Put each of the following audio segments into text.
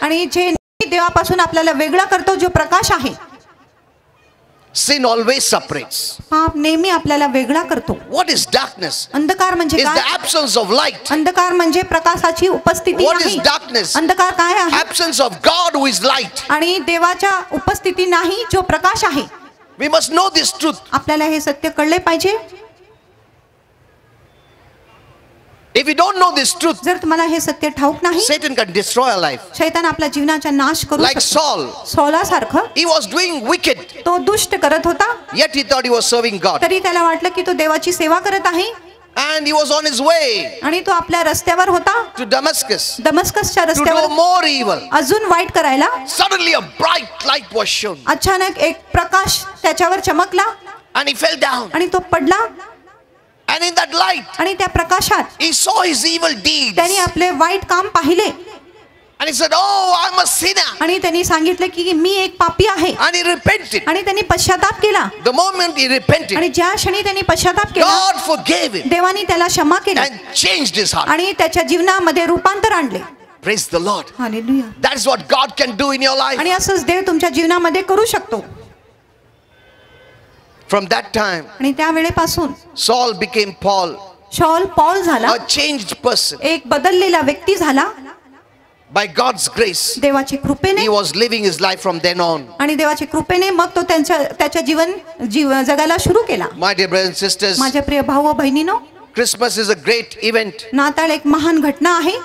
आणि जे देवापासून आपल्याला वेगळा करतो, जो प्रकाश आहे. Sin always separates. पाप नेहमी आपल्याला वेगळा करतो. What is darkness? अंधकार म्हणजे Is the काय? absence of light. अंधकार म्हणजे प्रकाशाची उपस्थिती What नाही. is darkness? अंधकार काय आहे? Absence of God who is light. आणि देवाच्या उपस्थिती नाही, जो प्रकाश आहे. We must know this truth. आपल्याला हे सत्य कळले पाहिजे. If we don't know this truth, जर तुम्हाला हे सत्य ठाऊक नाही, Satan can destroy our life. शैतान आपल्या जीवनाचा नाश करू Like शकतो. Saul, सौलासारखं he was doing wicked, तो दुष्ट करत होता, yet he thought he was serving God. तरी त्याला वाटलं की तो देवाची सेवा करत आहे. And he was on his way आणि तो आपल्या रस्त्यावर होता, to Damascus दमस्कसच्या to do रस्त्यावर more evil. अजून वाईट करायला. Suddenly a bright light was shown अचानक एक प्रकाश त्याच्यावर चमकला and he fell down. आणि तो पडला. And in that light, आणि त्या प्रकाशात he saw his evil deeds. त्यांनी आपले वाईट काम पाहिले. And he said, "Oh, I'm a sinner." आणि त्यांनी सांगितलं की मी एक पापी आहे. And he repented. आणि त्यांनी पश्चाताप केला. The moment he repented, आणि ज्या क्षणी त्यांनी पश्चाताप केला, God forgave him देवाने त्याला क्षमा केली and changed his heart. आणि त्याच्या जीवनामध्ये रूपांतर आणले. Praise the Lord. Hallelujah. That is what God can do in your life. आणि असंच देव तुमच्या जीवनामध्ये करू शकतो. From that time, आणि त्या वेळेपासून Saul became Paul, शौल पौल झाला, a changed person. एक बदललेला व्यक्ती झाला. By God's grace, देवाची कृपेने he was living his life from then on. आणि देवाची कृपेने मग तो त्याच्या जीवन जगायला सुरू केला. My dear brothers and sisters, माझ्या प्रिय भाऊ व बहिणीनो, Christmas is a great event. नाताळ एक महान घटना आहे.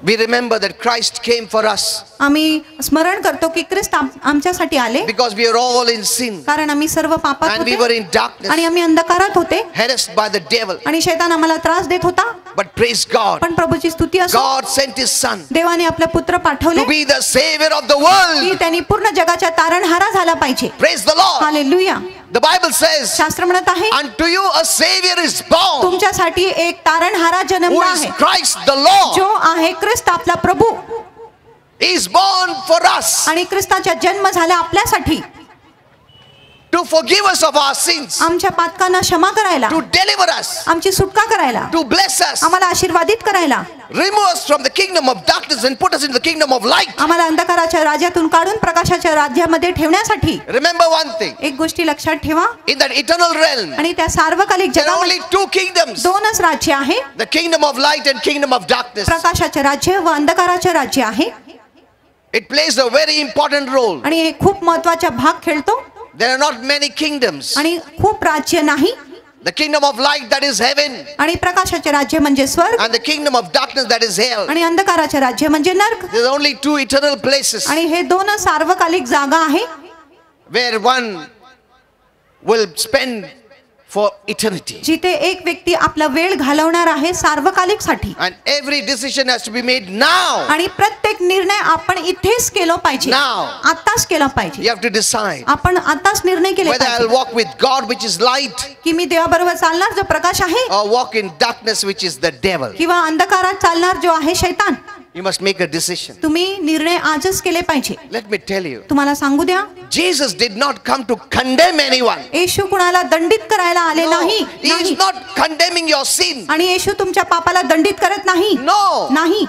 We remember that Christ came for us आम्ही स्मरण करतो की ख्रिस्त आमच्यासाठी आले, because we are all in sin कारण आम्ही सर्व पापात and we were होते in darkness, आणि आम्ही अंधकारात होते harassed by the devil. आणि शैतान आम्हाला त्रास देत होता. But praise God, पण प्रभूची स्तुती असो, God sent his son देवाने आपले पुत्र पाठवले to be the savior of the की world. त्यांनी पूर्ण जगाच्या तारणहारा झाला पाहिजे. Praise the Lord. Hallelujah. The Bible says, शास्त्र म्हणत आहे, unto you a savior is born, तुमच्यासाठी एक तारणहारा who जन्मला is आहे, Christ the Lord. जो आहे ख्रिस्त आपला प्रभू. He is born for us आणि ख्रिस्ताचा जन्म झाला आपल्यासाठी, to forgive us of our sins, आमच्या पातकांना क्षमा करायला, to deliver us, आमची सुटका करायला, to bless us, आम्हाला आशीर्वादित करायला, remove us from the kingdom of darkness and put us in the kingdom of light. आम्हाला अंधकाराच्या राज्यातून काढून प्रकाशाच्या राज्यामध्ये ठेवण्यासाठी. Remember one thing, एक गोष्टी लक्षात ठेवा, in that eternal realm, आणि त्या सार्वकालिक there are जगामध्ये only two kingdoms, दोनच राज्य आहे, the kingdom of light and kingdom of darkness. प्रकाशाचे राज्य व अंधकाराचे राज्य आहे. It plays a very important role. आणि हे खूप महत्त्वाचा भाग खेळतो. There are not many kingdoms. आणि खूप राज्य नाही. The kingdom of light, that is heaven, आणि प्रकाशाचे राज्य म्हणजे स्वर्ग, and the kingdom of darkness, that is hell. आणि अंधकाराचे राज्य म्हणजे नरक. There are only two eternal places आणि हे दोन सार्वकालिक जागा आहे, where one will spend for eternity. जिथे एक व्यक्ती आपला वेळ घालवणार आहे सार्वकालिक साठी. And every decision has to be made now. आणि प्रत्येक निर्णय आपण इथेच केला पाहिजे, Now. आताच केला पाहिजे. You have to decide आपण आताच निर्णय केले whether I'll पाहिजे walk with God, which is light, की मी देवाबरोबर चालणार जो प्रकाश आहे, or walk in darkness, which is the devil. किंवा अंधकारात चालणार जो आहे शैतान. You must make a decision. तुम्ही निर्णय आजच केले पाहिजे. Let me tell you, तुम्हाला सांगू द्या, Jesus did not come to condemn anyone. येशू कुणाला दंडित करायला आले No, नाही. he is not condemning your sin. आणि येशू तुमच्या पापाला दंडित करत नाही. No. नाही.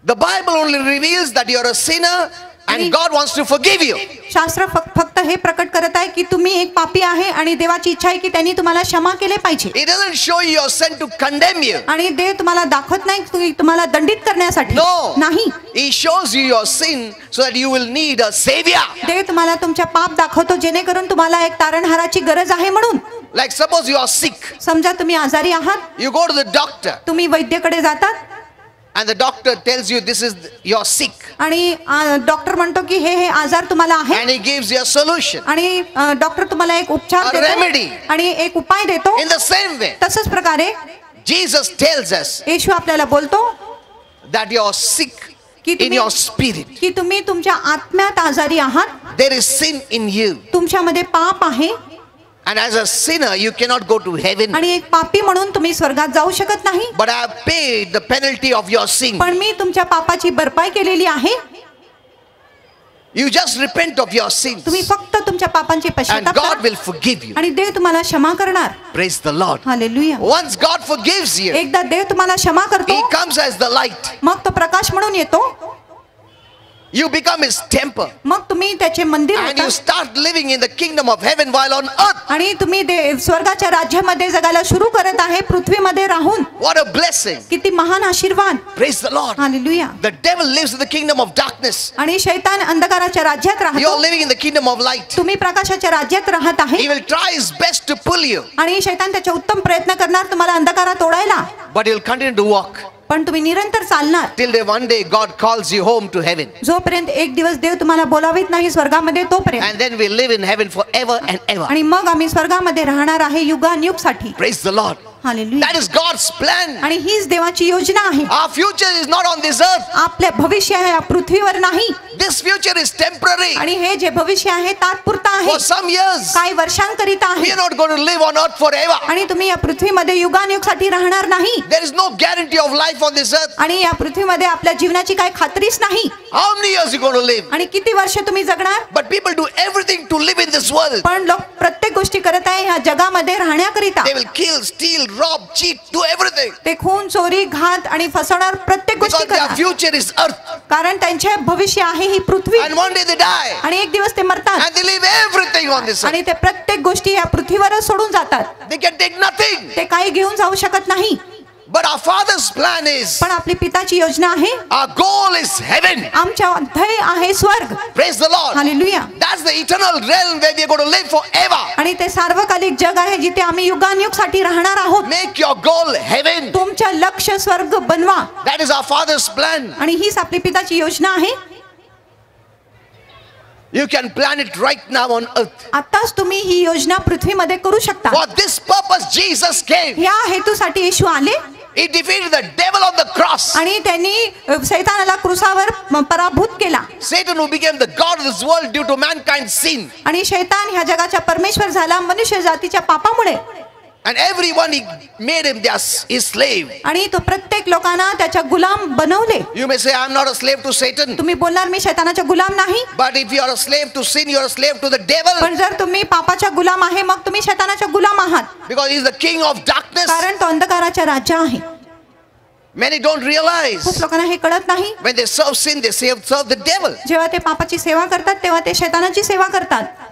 The Bible only reveals that you are a sinner and God wants to forgive you. शास्त्र फक्त हे प्रकट करत आहे की तुम्ही एक पापी आहे आणि देवाची इच्छा आहे की त्यांनी तुम्हाला क्षमा केले पाहिजे. It doesn't show you you're sent to condemn you. आणि देव तुम्हाला दाखवत नाही की तुम्हाला दंडित करण्यासाठी. No. नाही. He shows you your sin so that you will need a savior. देव तुम्हाला तुमच्या पाप दाखवतो जेणेकरून तुम्हाला एक तारणहाराची गरज आहे म्हणून. Like suppose you are sick. समजा तुम्ही आजारी आहात, You go to the doctor तुम्ही वैद्याकडे जातात and the doctor tells you this is you're sick. आणि डॉक्टर म्हणतो की हे आजार तुम्हाला आहे, And he gives you a solution. आणि डॉक्टर तुम्हाला एक उपचार A देतो remedy. आणि एक उपाय देतो. In the same way, तसंच प्रकारे Jesus tells us येशू आपल्याला बोलतो that you're sick की in your spirit. की तुम्ही तुमच्या आत्म्यात आजारी आहात, There is sin in you. तुमच्यामध्ये पाप आहे, And as a sinner, you cannot go to heaven. आणि एक पापी म्हणून तुम्ही स्वर्गात जाऊ शकत नाही. But I have paid the penalty of your sin. पण मी तुमच्या पापाची भरपाई केलेली आहे. You just repent of your sins तुम्ही फक्त तुमच्या पापांची and पश्चाताप God करा will forgive you. आणि देव तुम्हाला क्षमा करणार. Praise the Lord. Hallelujah. Once God forgives you, एकदा देव तुम्हाला क्षमा करतो, He comes as the light. मग तो प्रकाश म्हणून येतो, You become His temple मग तुम्ही त्याचे मंदिर and you होता start living in the kingdom of heaven while on earth. आणि तुम्ही स्वर्गाच्या राज्यामध्ये जगायला सुरू करत आहे पृथ्वीमध्ये राहून. What a blessing. किती महान आशीर्वाद. Praise the Lord. Hallelujah. The devil lives in the kingdom of darkness. आणि शैतान अंधकाराच्या राज्यात You राहतो, are living in the kingdom of light. तुम्ही प्रकाशाच्या राज्यात राहत आहे. He will try his best to pull you, आणि शैतान त्याचे उत्तम प्रयत्न करणार तुम्हाला अंधकारात ओढायला, but he will continue to walk पण तुम्ही निरंतर चालणार till one day God calls you home to heaven. जोपर्यंत एक दिवस देव तुम्हाला बोलावित नाही स्वर्गामध्ये तोपर्यंत. And then we live in heaven forever and ever. आणि मग आम्ही स्वर्गामध्ये राहणार आहे युगानयुगसाठी. Praise the Lord. Hallelujah. That is God's plan. आणि हीच देवाची योजना आहे. Our future is not on this earth. आपले भविष्य आहे या पृथ्वीवर नाही, This future is temporary. आणि हे जे भविष्य आहे तात्पुरता आहे, For some years, काही वर्षांकरिता we आहे. are not going to live on earth forever. आणि तुम्ही या पृथ्वीमध्ये युगानयुगसाठी राहणार नाही, There is no guarantee of life on this earth. आणि या पृथ्वीमध्ये आपल्या जीवनाची काही खात्रीच नाही. How many years are you going to live? आणि किती वर्ष तुम्ही जगणार. But people do everything to live in this world. पण लोक प्रत्येक गोष्टी करत आहे ह्या जगामध्ये राहण्याकरिता. They will kill, steal, rob, cheat, do everything. ते खून, चोरी, घात आणि फसवणार प्रत्येक गोष्टी Because their करतात, future is earth. कारण त्यांचे भविष्य आहे ही पृथ्वी. And one day they die. आणि एक दिवस ते मरतात, And they leave everything on this earth. आणि ते प्रत्येक गोष्टी या पृथ्वीवरच सोडून जातात. They can take nothing. ते काही घेऊन जाऊ शकत नाही. But our Father's plan is, पण आपली पिताची योजना आहे, our goal is heaven. आमच्या ध्येय आहे स्वर्ग. Praise the Lord. Hallelujah. That's the eternal realm where we are going to live forever. आणि ते सार्वकालिक जग आहे जिथे आम्ही युगानयुगसाठी राहणार आहोत. Make your goal heaven. तुमच्या लक्ष्य स्वर्ग बनवा, That is our Father's plan. आणि हीच आपली पिताची योजना आहे. You can plan it right now on earth. आताच तुम्ही ही योजना पृथ्वीमध्ये करू शकता. For this purpose Jesus came. या हेतूसाठी येशू आले, He defeated the devil on the cross. आणि त्यांनी सैतानाला क्रूसावर पराभूत केला. Satan, who became the god of this world due to mankind's sin. आणि शैतान ह्या जगाचा परमेश्वर झाला मनुष्य जातीच्या पापामुळे. And everyone he made him his slave. आणि तो प्रत्येक लोकांना त्याच्या गुलाम बनवले. You may say, I'm not a slave to Satan. तुम्ही बोलणार मी शैतानाचा गुलाम नाही, But if you are a slave to sin, you are a slave to the devil. पण जर तुम्ही पापाचा गुलाम आहे मग तुम्ही शैतानाचा गुलाम आहात, Because he is the king of darkness. कारण तो अंधकाराचा राजा आहे. Many don't realize. खूप लोकांना हे कळत नाही. When they serve sin, they serve the devil. जेव्हा ते पापाची सेवा करतात तेव्हा ते शैतानाची सेवा करतात,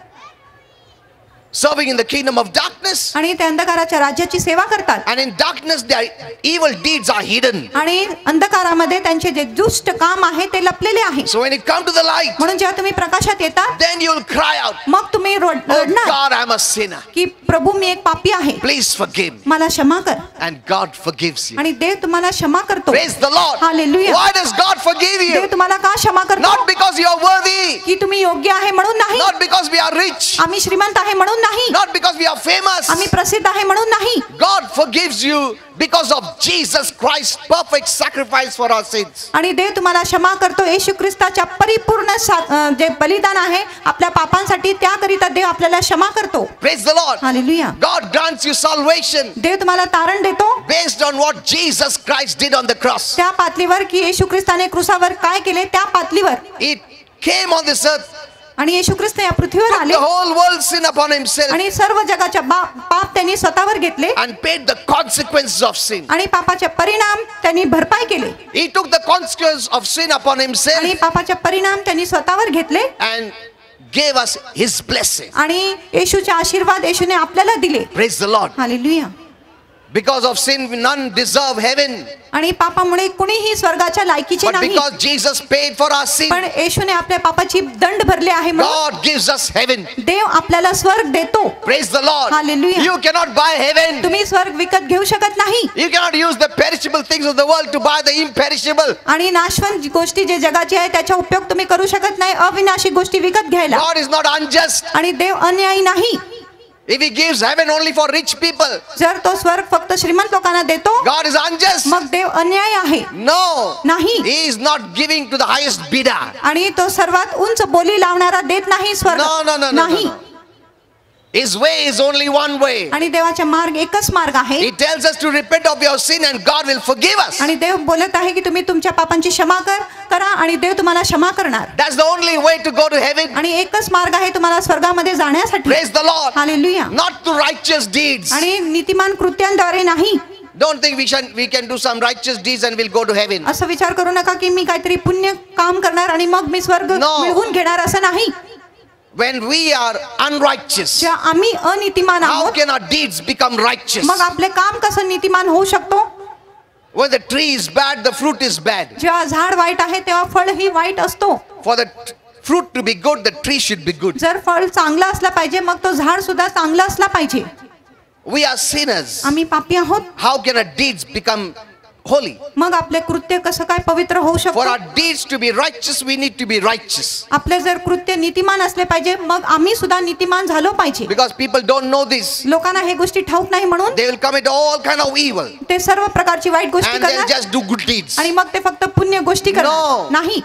Serving in the kingdom of darkness. आणि ते अंधकाराच्या राज्याची सेवा करतात. And in darkness, their evil deeds are hidden. आणि अंधकारामध्ये त्यांचे जे दुष्ट काम आहे ते लपलेले आहे. So when you come to the light, म्हणून जेव्हा तुम्ही प्रकाशात येता then you will cry out, मग तुम्ही Oh रडणार God, I'm a sinner. की प्रभू मी एक पापी आहे, Please forgive me. मला क्षमा कर. And God forgives you. आणि देव तुम्हाला क्षमा करतो. Praise the Lord. Hallelujah. Why does God forgive देव you? तुम्हाला का क्षमा करतो? Not because you are worthy. की तुम्ही योग्य आहे म्हणून नाही, Not because we are rich. आम्ही श्रीमंत आहे म्हणून नाही, Not because we are famous. आम्ही प्रसिद्ध आहे म्हणून नाही. God forgives you because of Jesus Christ's perfect sacrifice for our sins. आणि देव तुम्हाला क्षमा करतो येशू ख्रिस्ताच्या परिपूर्ण जे बलिदान आहे आपल्या पापांसाठी, त्याकरिता देव आपल्याला क्षमा करतो. Praise the Lord. Hallelujah. God grants you salvation देव तुम्हाला तारण देतो based on what Jesus Christ did on the cross. त्या पातळीवर की येशू ख्रिस्ताने क्रूसावर काय केले त्या पातळीवर. He came on this earth, आणि येशू ख्रिस्त या पृथ्वीवर took आले the whole world's sin upon himself आणि सर्व जगाच्या पाप त्यांनी स्वतःवर घेतले and paid the consequences of sin. आणि पापाचे परिणाम त्यांनी भरपाई केले. He took the consequences of sin upon आणि himself पापाचे परिणाम त्यांनी स्वतःवर घेतले and gave us his blessing. आणि येशूचे आशीर्वाद येशूने आपल्याला दिले. Praise the Lord. Hallelujah. Because of sin, none deserve heaven. आणि पापामुळे कुणीही स्वर्गाच्या लायकीचे But नाही, because Jesus paid for our sin, पण येशूने आपल्या पापाची दंड भरले आहे म्हणून God gives us heaven. देव आपल्याला स्वर्ग देतो. Praise the Lord. Hallelujah. You cannot buy heaven. तुम्ही स्वर्ग विकत घेऊ शकत नाही, You cannot use the perishable things of the world to buy the imperishable. आणि नाशवंत गोष्टी जे जगाची आहे त्याचा उपयोग तुम्ही करू शकत नाही अविनाशी गोष्टी विकत घ्यायला. God is not unjust. आणि देव अन्यायी नाही. If he gives heaven only for rich people, जर तो स्वर्ग फक्त श्रीमंत लोकांना देतो God is unjust. मग देव अन्यायी आहे. No. नाही. He is not giving to the highest bidder. आणि तो सर्वात उंच बोली लावणारा देत नाही स्वर्ग. No, no, no, no, नाही. no, no. His way is only one way. आणि देवाचे मार्ग एकच मार्ग आहे. He tells us to repent of your sin and God will forgive us. आणि देव बोलत आहे की तुम्ही तुमच्या पापांची क्षमा करा आणि देव तुम्हाला क्षमा करणार. That's the only way to go to heaven. आणि एकच मार्ग आहे तुम्हाला स्वर्गामध्ये जाण्यासाठी. Praise the Lord. Hallelujah. Not through righteous deeds. आणि नीतिमान कृत्यांद्वारे नाही. Don't think we can do some righteous deeds and we'll go to heaven. असं विचार करू नका की मी काहीतरी पुण्य काम करणार आणि मग मी स्वर्ग मिळवून घेणार, असं नाही. When we are unrighteous, जेव्हा आम्ही अनीतिमान how आहोत, can our deeds become righteous? मग आपले काम कसं नीतिमान होऊ शकतो? When the tree is bad, the fruit is bad. जेव्हा झाड वाईट आहे तेव्हा फळ ही वाईट असतो. For the fruit to be good, the tree should be good. जर फळ चांगलं असलं पाहिजे मग तो झाड सुद्धा चांगला असला पाहिजे. We are sinners. आम्ही पापी आहोत. How can our deeds become holy? मग आपले कृत्य कसं काय पवित्र होऊ For शकतो? our deeds to be righteous, we need to be righteous. आपले जर कृत्य नीतिमान असले पाहिजे मग आम्ही सुद्धा नीतिमान झालो पाहिजे. Because people don't know this. लोकांना हे गोष्टी ठाऊक नाही म्हणून They will commit all kind of evil. ते सर्व प्रकारची वाईट गोष्टी And they'll करणार just do good deeds. आणि मग ते फक्त पुण्य गोष्टी करणार No. नाही.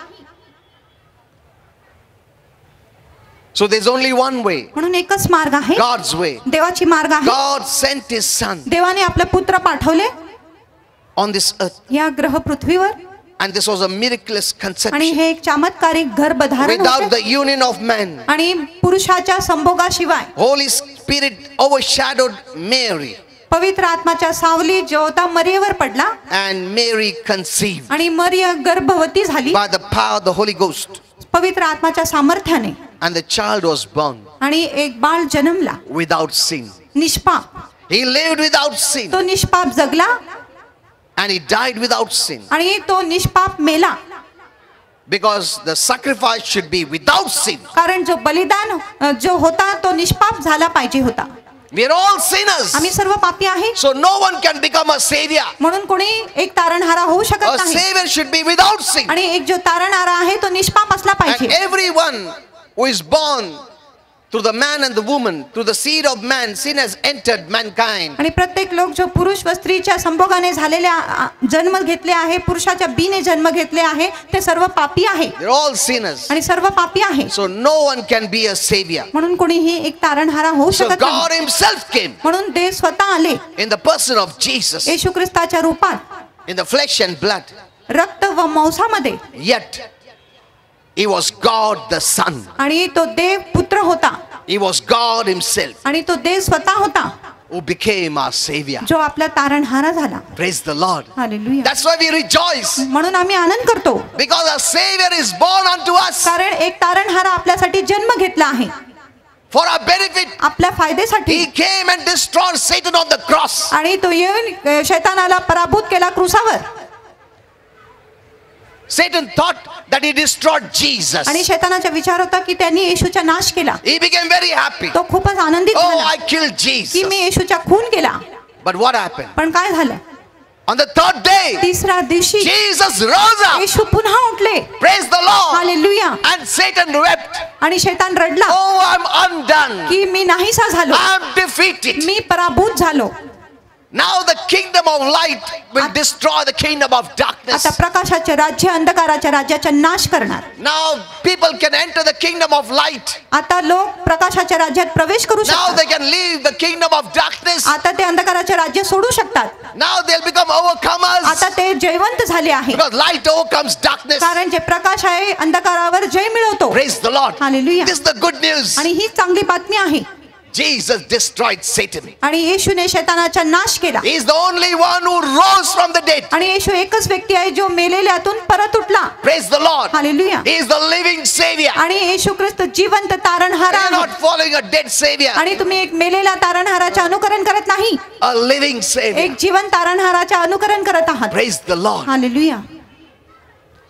So there's only one way. म्हणून एकच मार्ग आहे, God's way. देवाची मार्ग आहे. God sent His Son देवाने आपले पुत्र पाठवले on this earth. या ग्रह पृथ्वीवर And this was a miraculous आणि conception. हे एक चमत्कारिक गर्भधारण Without होते. the union of man, आणि पुरुषाच्या संभोगाशिवाय Holy Spirit overshadowed Mary. पवित्र आत्माच्या सावली जो होता मरियेवर पडला And Mary conceived आणि मरिया गर्भवती झाली by the power of the Holy Ghost. पवित्र आत्माच्या सामर्थ्याने. And the child was born आणि एक बाळ जन्मला without sin. निष्पाप. He lived without sin. तो निष्पाप जगला And he died without sin. आणि तो निष्पाप मेला. Because the sacrifice should be without sin. कारण जो बलिदान जो होता तो निष्पाप झाला पाहिजे होता. We are all sinners. आम्ही सर्व पापी आहे. So no one can become a savior. म्हणून कोणी एक तारणहारा होऊ A शकत नाही. savior should be without sin. आणि एक जो तारणहारा आहे तो निष्पाप असला And पाहिजे. everyone who is born through the man and the woman, through the seed of man, sin has entered mankind. आणि प्रत्येक लोक जो पुरुष व स्त्रीच्या संभोगाने झालेल्या जन्म घेतले आहे, पुरुषाच्या बीने जन्म घेतले आहे, ते सर्व पापी आहे They're all sinners. आणि सर्व पापी आहे. So no one can be a savior. म्हणून कोणीही एक तारणहारा होऊ So शकत नाही. God Himself came म्हणून देव स्वतः आले in the person of Jesus, येशू ख्रिस्ताच्या रूपात, in the flesh and blood. रक्त व मांसामध्ये. Yet He was God the Son. आणि तो देव पुत्र होता He was God Himself आणि तो देव स्वतः होता who became our savior. जो आपला तारणहारा झाला. Praise the Lord. Hallelujah. That's why we rejoice. म्हणून आम्ही आनंद करतो Because our Savior is born unto us कारण एक तारणहारा आपल्यासाठी जन्म घेतला आहे, for our benefit. आपल्या फायद्यासाठी. He came and destroyed Satan on the cross. आणि तो येऊन शैतानाला पराभूत केला क्रूसावर. Satan thought that he destroyed Jesus. आणि शैतानाचा विचार होता की त्यांनी येशूचा नाश केला. He became very happy. तो खूपच आनंदित Oh, झाला I killed की Jesus. मी येशूचा खून केला. But what happened? पण काय झालं? On the third day, तिसऱ्या दिवशी Jesus rose up. येशू पुन्हा उठले. Praise the Lord. Hallelujah. And Satan wept. आणि शैतान रडला Oh, I'm undone. की मी नाहीसा झालो, I'm defeated. मी पराभूत झालो. Now the kingdom of light will destroy the kingdom of darkness. आता प्रकाशाचे राज्य अंधकाराच्या राज्याचा नाश करणार. Now people can enter the kingdom of light. आता लोक प्रकाशाच्या राज्यात प्रवेश करू Now शकतात. they can leave the kingdom of darkness. आता ते अंधकाराचे राज्य सोडू शकतात. Now they'll become overcomers. आता ते जयवंत झाले आहे Because light overcomes darkness. कारण जे प्रकाश आहे अंधकारावर जय मिळवतो. Praise the Lord. Hallelujah. This is the good news. आणि ही चांगली बातमी आहे. Jesus destroyed Satan. आणि येशूने शैतानाचा नाश केला. He is the only one who rose from the dead. आणि येशू एकच व्यक्ती आहे जो मेलेल्यातून परत उठला. Praise the Lord. Hallelujah. He is the living Savior. आणि येशू ख्रिस्त जिवंत तारणहारा You are आहे. not following a dead Savior. आणि तुम्ही एक मेलेल्या तारणहाराचे अनुकरण करत नाही, A living Savior. एक जिवंत तारणहाराचे अनुकरण करत आहात. Praise the Lord. Hallelujah.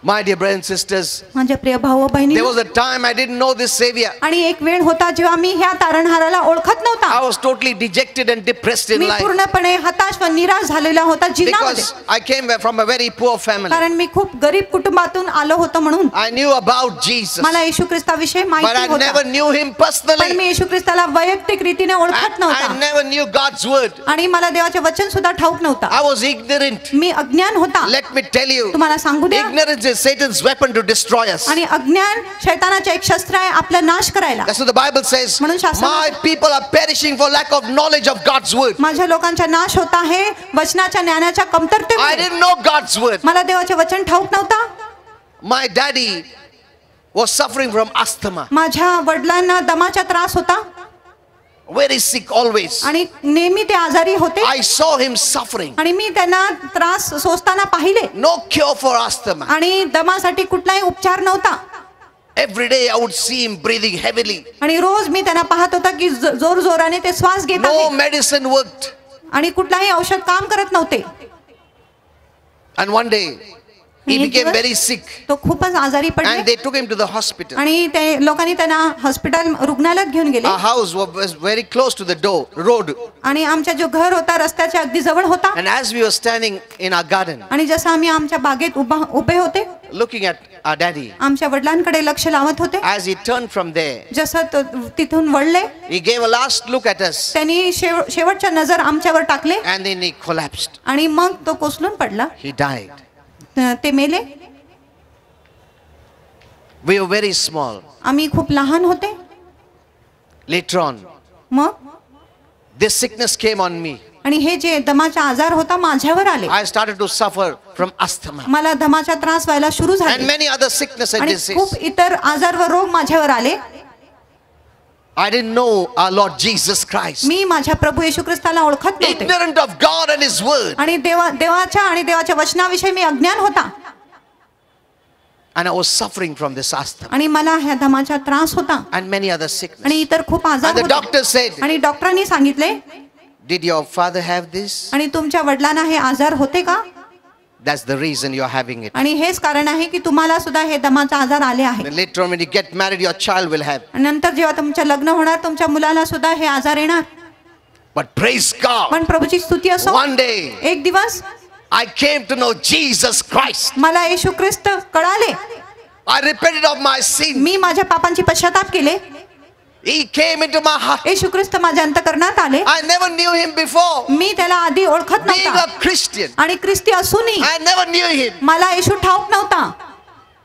My dear brothers and sisters, माझ्या प्रिय भाऊ व बहिणी, there was a time I didn't know this Savior. आणि एक वेळ होता जेव्हा मी ह्या तारणहाराला ओळखत I नव्हता. was totally dejected and depressed in me life. पूर्णपणे हताश व निराश झालेला होता जीवनामध्ये. Because I came from a very poor family. कारण मी खूप गरीब कुटुंबातून आलो होतो म्हणून I knew about Jesus. मला येशू ख्रिस्ताविषयी But माहिती I होता. never knew Him पण personally. मी येशू ख्रिस्ताला वैयक्तिक रीतीने ओळखत I नव्हता. never knew God's word. आणि मला देवाचे वचन सुद्धा ठाऊक नव्हता. I was ignorant. मी अज्ञान होता. Let me tell you, तुम्हाला सांगू द्या, ignorance is Satan's weapon to destroy us. आणि अज्ञान शैतानाचे एक शस्त्र आहे आपला नाश करायला. That's what the Bible says. म्हणून शास्त्र My people are perishing for lack of knowledge of God's word. माझ्या लोकांचा नाश होत आहे वचनाच्या ज्ञानाच्या I कमतरतेमुळे. didn't know God's word. मला देवाचे वचन ठाऊक नव्हता. My daddy was suffering from asthma. माझ्या वडिलांना दमाचा त्रास होता Very sick always. आणि नेहमी ते आजारी होते I saw him suffering. आणि मी त्यांना त्रास सोसताना पाहिले. No cure for asthma. आणि दमासाठी कुठलाही उपचार नव्हता. Every day I would see him breathing heavily. आणि रोज मी त्यांना पाहत होता की जोर जोराने ते श्वास घेत No आहेत medicine worked. आणि कुठलाही औषध काम करत नव्हते. And one day he became very sick. तो खूपच आजारी And पडले they took him to the hospital. आणि ते लोकांनी त्यांना हॉस्पिटल रुग्णालयात घेऊन गेले. Our house was very close to the road. आणि आमचा जो घर होता रस्त्याच्या अगदी जवळ होता. And as we were standing in our garden, आणि जसं आम्ही आमच्या बागेत उभे होते looking at our daddy, आमच्या वडिलांकडे लक्ष लावत होते. as he turned from there, जसं तिथून वळले he gave a last look at us. त्यांनी शेवटच्या नजर आमच्यावर टाकले And then he collapsed. आणि मग तो कोसळून पडला. He died. ते मेले. We were very small. आम्ही खूप लहान होते. Later on, मग this sickness came on me. आणि हे जे दमाचा आजार होता माझ्यावर आले. I started to suffer from asthma मला दमाचा त्रास व्हायला सुरू and झाले many other sickness and आणि disease. खूप इतर आजार व रोग माझ्यावर आले. I didn't know our Lord Jesus Christ. मी माझ्या प्रभू येशू ख्रिस्ताला ओळखत नव्हते Ignorant of God and His word. आणि देवाच्या आणि देवाच्या वचनाविषयी मी अज्ञान होता And I was suffering from this asthma आणि मला ह्या दमाचा त्रास होता and many other sickness. आणि इतर खूप आजार And the होते. doctor said, आणि डॉक्टरांनी सांगितले did your father have this? आणि तुमच्या वडिलांना हे आजार होते का That's the reason you're having it. आणि हेच कारण आहे की तुम्हाला सुद्धा हे दमाचा आजार आले आहे. Then later on when you get married, your child will have. नंतर जेव्हा तुमचं लग्न होणार तुमच्या मुलाला सुद्धा हे आजार येणार. But praise God, पण प्रभूची स्तुती असो one day एक दिवस I came to know Jesus Christ. मला येशू ख्रिस्त कळाले. I repented of my sin. मी माझ्या पापांची पश्चाताप केले. He came into my heart. येशू ख्रिस्त माझ्या अंतःकरणात आले. I never knew him before. मी त्याला आधी ओळखत Being नव्हता a Christian, आणि ख्रिस्ती असूनही I never knew him. मला येशू ठाऊक नव्हता.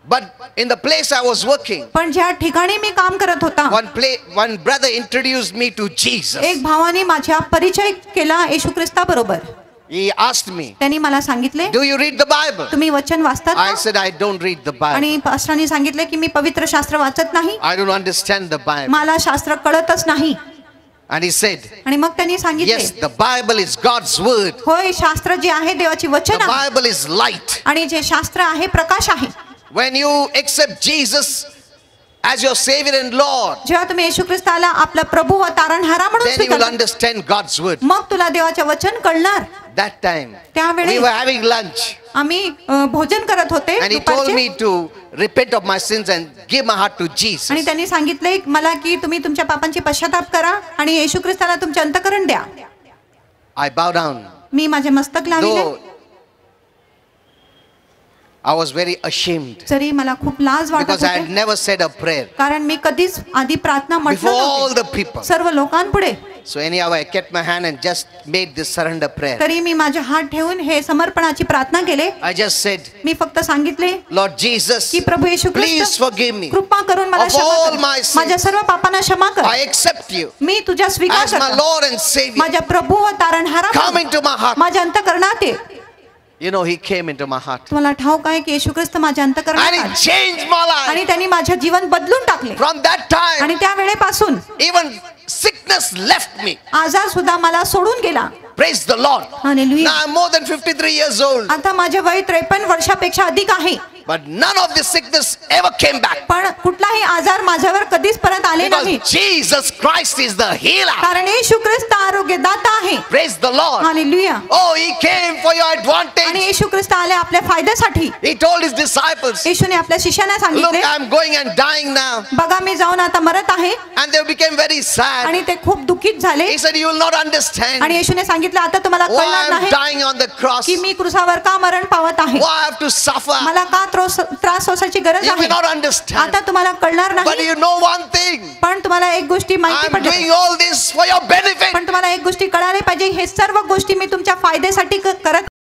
But in the place I was working, पण ज्या ठिकाणी मी काम करत होता one brother introduced me to Jesus. एक भावाने माझ्या परिचय केला येशू ख्रिस्ता बरोबर. He asked me, त्यांनी मला सांगितले do you read the Bible? तुम्ही वचन वाचतात I का? said, I don't read the Bible. आणि पास्टरांनी सांगितले की मी पवित्र शास्त्र वाचत नाही. I don't understand the Bible. मला शास्त्र कळतच नाही. And he said, आणि मग त्यांनी सांगितले yes, the Bible is God's word. होय शास्त्र जे आहे देवाची The वचन आहे Bible is light. आणि जे शास्त्र आहे प्रकाश आहे. When you accept Jesus as your Savior and Lord, जेव्हा तुम्ही येशू ख्रिस्ताला आपला प्रभू व तारणहारा म्हणून then you will स्वीकारता understand God's word. मग तुला देवाचे वचन कळणार. That time, त्यावेळी we were having lunch. आम्ही भोजन करत होते And he told दुपारचे. me to repent of my sins and give my heart to Jesus. आणि त्यांनी सांगितले मला की तुम्ही तुमच्या पापांची पश्चाताप करा आणि येशू ख्रिस्ताला तुमचे अंतःकरण द्या. I bow down. मी माझे मस्तक लावले. Though I was very ashamed जरी मला खूप लाज वाटत because I had होते never said a prayer कारण मी कधीच आधी प्रार्थना before म्हटलं all the नव्हते people. सर्व लोकांपुढे. So anyhow, I kept my hand and just made this surrender prayer. तरी मी माझे हात ठेवून हे समर्पणाची प्रार्थना केले. I just said, मी फक्त सांगितले Lord Jesus, की प्रभू येशू please ख्रिस्त forgive me. कृपा करून मला Of क्षमा all कर. my sins. माझ्या सर्व पापांना क्षमा कर. I accept you मी तुझ्या स्वीकार as my करतो. Lord and Savior. माझ्या प्रभू व तारणहारा Come म्हणून into my heart. माझ्या अंतःकरणात ये. You know, he came into my heart. तुम्हाला ठाऊक आहे की येशू ख्रिस्त माझ्या अंतःकरणात And he आले. changed my आणि life. त्यांनी माझे जीवन बदलून टाकले. From that time, आणि त्या वेळेपासून even sickness left me. आजार सुद्धा मला सोडून गेला. Praise the Lord. Hallelujah. Now I'm more than 53 years old. आता माझे वय 53 वर्षापेक्षा अधिक आहे. But none of this sickness ever came back. पण कुठलाही आजार माझ्यावर कधीच परत आले नाही. Because Jesus Christ is the healer. कारण येशू ख्रिस्त आरोग्यदाता आहे. Praise the Lord. Hallelujah. Oh, he came for your आणि advantage. येशू ख्रिस्त आले आपल्या फायद्यासाठी. He told his disciples, येशूने आपल्या शिष्यांना look, सांगितले I'm going and dying now. बघा मी जाऊन आता मरत आहे. And they became very sad. आणि ते खूप दुःखित झाले. He said, you will not understand आणि येशूने सांगितलं आता तुम्हाला why कळणार I'm नाही dying on the cross. की मी क्रूसावर का मरण पावत आहे. Why I have to suffer. मला का त्रास सोसायची गरज You आहे. may not understand. आता तुम्हाला कळणार But नाही. you know one thing. पण तुम्हाला एक गोष्टी माहिती I'm पडली. doing all this for your benefit. पण तुम्हाला एक गोष्टी कळायला पाहिजे हे सर्व गोष्टी मी तुमच्या फायद्यासाठी करत